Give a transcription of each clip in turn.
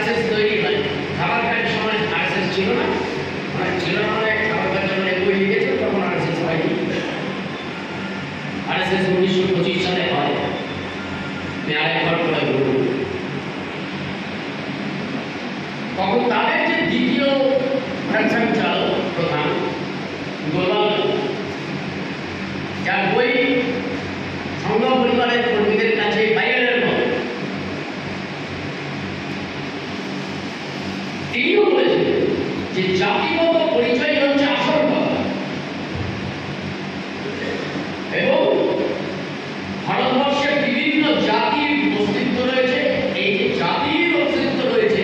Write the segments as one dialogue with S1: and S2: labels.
S1: RSS তৈরি হয়। খাবার খাওয়ার সময় আরএসএস ছিল না, ছিল না খাবার খাওয়ার জন্য বই লিখেছে, তখন আরএসএস হয়নি। আরএসএস 1925 সালে হয়। আমি আরেকবার করে বলব, তখন তাদের যে দ্বিতীয় ফ্যাকশন ছিল প্রধান গোলাম, যার বই সংঘ পরিবারের কর্মীদের কাছে বাইরের মতো, তিনিও বলেছেন যে জাতিগত পরিচয় হচ্ছে আসল কথা এবং ভারতবর্ষের বিভিন্ন জাতির অস্তিত্ব রয়েছে। এই যে জাতির অস্তিত্ব রয়েছে,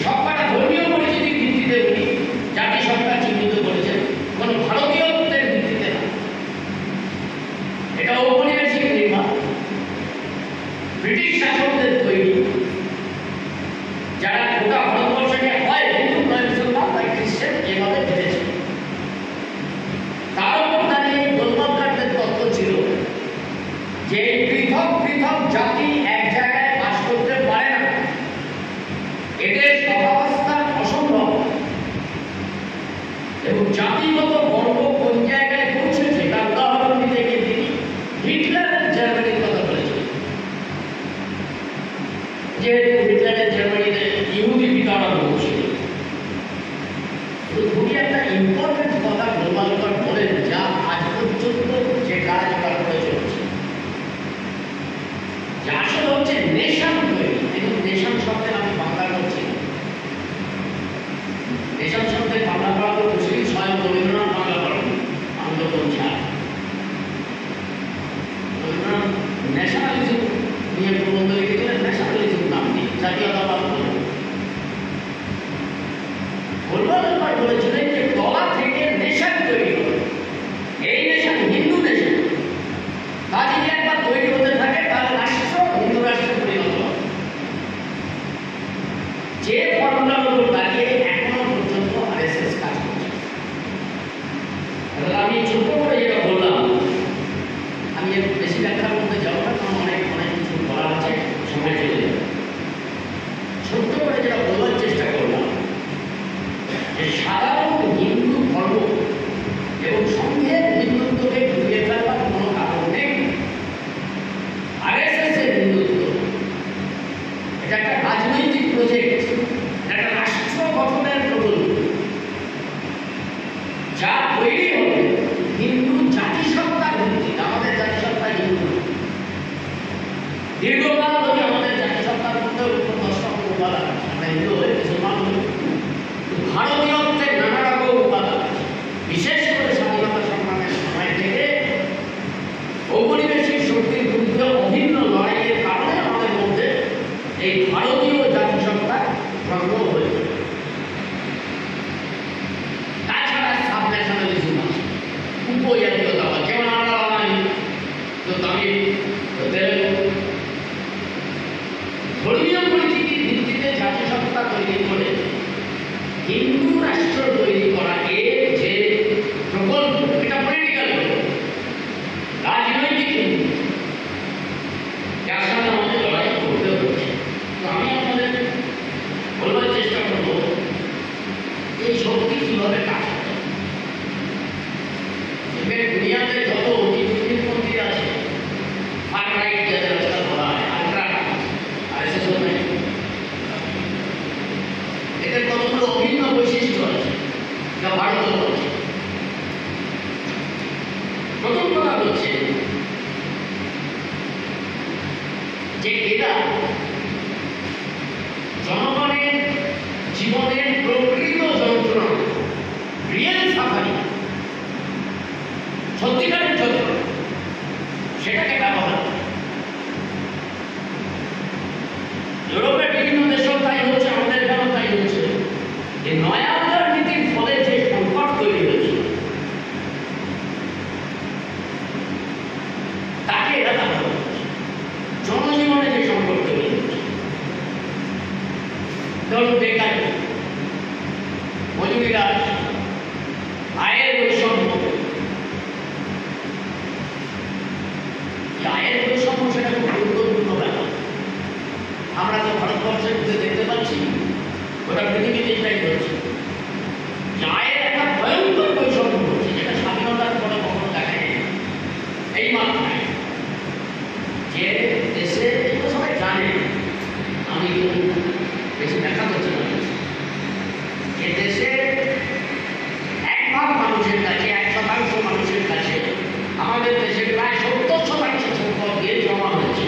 S1: সবকটা ধর্মীয় পরিচিতির ভিত্তিতে উনি জাতিসত্তা চিহ্নিত করেছেন, কোন ভারতীয়ত্বের ভিত্তিতে না। এটা ঔপনিবেশিক নির্মাণ, ব্রিটিশ শাসকদের তৈরি, যারা গোটা ভারতবর্ষকে হয় হিন্দু নয় মুসলমান নয় খ্রিস্টান এভাবে ভেবেছে। তার উপর দাঁড়িয়ে গোলমালকারদের তত্ত্ব ছিল যে পৃথক পৃথক জাতি এক জায়গায় বাস করতে পারে না, এদের সহাবস্থা অসম্ভব এবং জাতিগত গর্ব কোন জায়গায় পৌঁছেছে তার উদাহরণ দিতে গিয়ে তিনি হিটলারের জার্মানির কথা বলেছিলেন। যেহেতু হিটলারের জার্মানিতে ইহুদি বিতাড়ন ছিল, খুবই একটা ইম্পর্টেন্ট কথা গোলমালকর বলেন, যা আজ পর্যন্ত যে কাজ করে চলছে, যা আসলে হচ্ছে নেশন তৈরি। দেখুন, নেশন শব্দে আমি বাংলা করছি, নেশন শব্দে বাংলা করা তো মুসলিম স্বয়ং রবীন্দ্রনাথ বাংলা করেন, আমি তো বলছি রবীন্দ্রনাথ ন্যাশনালিজম নিয়ে প্রবন্ধ লিখেছিলেন, ন্যাশনালিজম নাম দিয়ে জাতীয়তাবাদ বলেন। গোলমালকর বলেছিলেন যে তলা থেকে নেশন তৈরি হবে, এই নেশন হিন্দু নেশন, তা যদি একবার তৈরি হতে থাকে তাহলে রাষ্ট্র হিন্দু রাষ্ট্রে পরিণত হবে। যে ফর্মুলার উপর দাঁড়িয়ে এখনো পর্যন্ত আরএসএস কাজ করছে। আমি ছোট করে যেটা বললাম, আমি এর বেশি ব্যাখ্যার মধ্যে যাবো না, কারণ অনেক অনেক কিছু বলার আছে, সময় চলে যাবে। ছোট্ট করে যেটা বলার চেষ্টা করলাম যে সাধারণ হিন্দু ধর্ম এবং সংঘের হিন্দুত্বকে ঘুরিয়ে ফেলবার কোনো কারণ নেই। আরএসএস এর হিন্দুত্ব এটা একটা রাজনৈতিক প্রজেক্ট, একটা রাষ্ট্র গঠনের প্রকল্প, যা তৈরি হবে হিন্দু জাতিসত্তার ভিত্তিতে। আমাদের জাতিসত্তা হিন্দু, দীর্ঘকাল ধরে আমাদের জাতিসত্তার মধ্যে দশরকম উপাদান আছে। আমরা হিন্দু হয়ে মুসলমান হই, ভারতীয়ত্বের নানা রকম উপাদান আছে। বিশেষ করে স্বাধীনতা সংগ্রামের সময় থেকে ঔপনিবেশিক শক্তির বিরুদ্ধে অভিন্ন লড়াইয়ের কারণে আমাদের মধ্যে এই ভারতীয় জাতিসত্তা জন্ম হয়েছে। তাছাড়া সাব ন্যাশনালিজম আছে, উপজাতীয়তাবাদ, যেমন আমরা বাঙালি তো তামিল তো তেলেগু, ধর্মীয় পরিচিতির ভিত্তিতে জাতিসত্তা তৈরি করে হিন্দু রাষ্ট্র তৈরি করা এর যে প্রকল্প, এটা পলিটিক্যাল রাজনৈতিক হিন্দু, যার সাথে আমাদের লড়াই করতে হচ্ছে। তো আমি আপনাদের বলবার চেষ্টা করব এই শক্তি কিভাবে কাজ করে। দুনিয়াতে যত অতিপন্থী আছে, ফার রাইট যাদের আজকাল বলা হয়, আলট্রা আরএসএস, এদের কতগুলো অভিন্ন বৈশিষ্ট্য আছে যা ভারত করছে। প্রথম কথা হচ্ছে যে এরা জনগণের জীবনের প্রকৃত যন্ত্রণা, রিয়েল সাফারিং, সত্যিকারের যন্ত্রণা, সেটাকে ব্যবহার করে। ইউরোপের বিভিন্ন দেশেও তাই হচ্ছে, আমাদের এখানেও তাই হচ্ছে। এই নয়া নীতির ফলে যে সংকট তৈরি হয়েছে তাকে এরা ব্যবহার করছে। জনজীবনে যে সংকট তৈরি হচ্ছে, ধরুন বেকার, মজুরিরাজ, আয়ের বৈষম্য, আয়ের বৈষম্য সেটা খুব গুরুত্বপূর্ণ ব্যাপার। আমরা তো ভারতবর্ষের মধ্যে দেখতে পাচ্ছি জিনিসটাই হচ্ছে আয়ের একটা ভয়ঙ্কর বৈষম্য হচ্ছে, যেটা স্বাধীনতার পরে কখনো দেখা যায় এই মাত্রায়। যে দেশে এগুলো সবাই জানে, আমি বেশি ব্যাখ্যা করছি না, যে দেশে 1 ভাগ মানুষের কাছে 1% মানুষের কাছে আমাদের দেশে প্রায় 70% সম্পদ দিয়ে জমা হচ্ছে।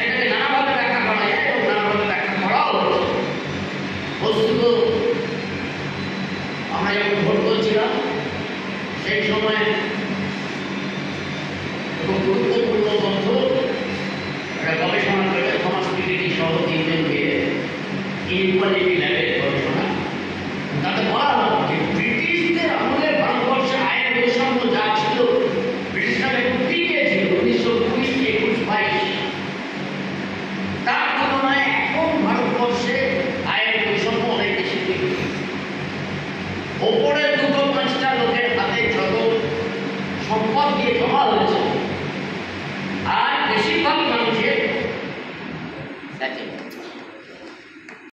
S1: এটাকে নানাভাবে ব্যাখ্যা করা যায় এবং নানাভাবে ব্যাখ্যা করাও হচ্ছে। বস্তুত আমরা যখন ভোট করছিলাম সেই সময় খুব গুরুত্বপূর্ণ তথ্য একটা গবেষণা করে থমাস পিকেটি সহ 3 জন মিলে ইনকোয়ালিটি ল্যাবের গবেষণা, তাতে বলা হয় যে ব্রিটিশদের আমলে ভারতবর্ষে আয়ের বৈষম্য যা ছিল, ব্রিটিশরা একটু পিকে ছিল 1920, 21, 22, তার তুলনায় এখন ভারতবর্ষে আয়ের বৈষম্য অনেক বেশি তৈরি। ওপরে 2-5টা লোকের হাতে যত সম্পদ দিয়ে জমা হয়েছে, আর বেশিরভাগ মানুষের